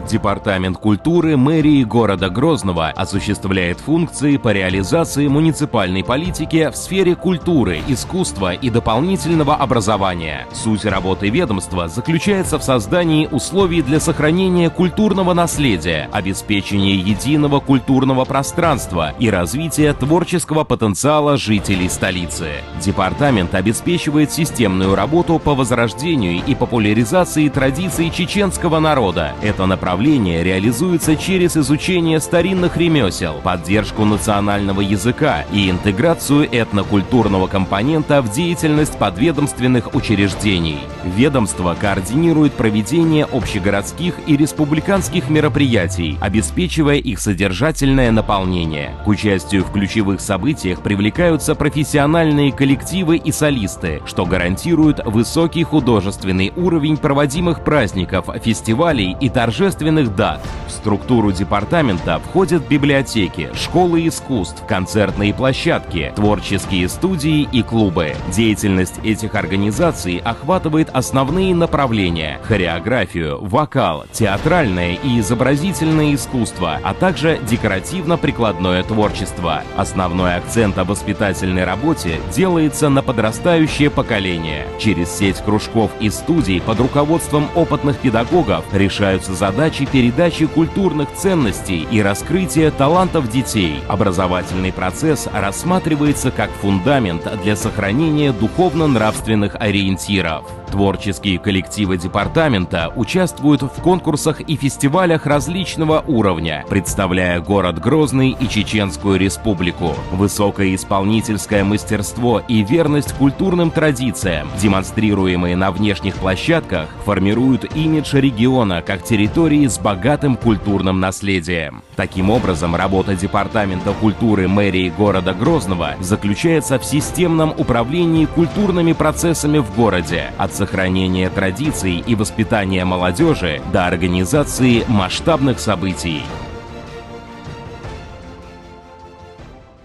Департамент культуры мэрии города Грозного осуществляет функции по реализации муниципальной политики в сфере культуры, искусства и дополнительного образования. Суть работы ведомства заключается в создании условий для сохранения культурного наследия, обеспечения единого культурного пространства и развития творческого потенциала жителей столицы. Департамент обеспечивает системную работу по возрождению и популяризации традиций чеченского народа. Это направление реализуется через изучение старинных ремесел, поддержку национального языка и интеграцию этнокультурного компонента в деятельность подведомственных учреждений. Ведомство координирует проведение общегородских и республиканских мероприятий, обеспечивая их содержательное наполнение. К участию в ключевых событиях привлекаются профессиональные коллективы и солисты, что гарантирует высокий художественный уровень проводимых праздников, фестивалей и торжественных дат. В структуру департамента входят библиотеки, школы искусств, концертные площадки, творческие студии и клубы. Деятельность этих организаций охватывает основные направления: хореографию, вокал, театральное и изобразительное искусство, а также декоративно-прикладное творчество. Основной акцент о воспитательной работе делается на подрастающее поколение. Через сеть кружков и студий под руководством опытных педагогов решаются задачи передачи культурных ценностей и раскрытия талантов детей. Образовательный процесс рассматривается как фундамент для сохранения духовно-нравственных ориентиров. Творческие коллективы департамента участвуют в конкурсах и фестивалях различного уровня, представляя город Грозный и Чеченскую Республику. Высокое исполнительское мастерство и верность культурным традициям, демонстрируемые на внешних площадках, формируют имидж региона как территории с богатым культурным наследием. Таким образом, работа Департамента культуры мэрии города Грозного заключается в системном управлении культурными процессами в городе, от сохранения традиций и воспитания молодежи до организации масштабных событий.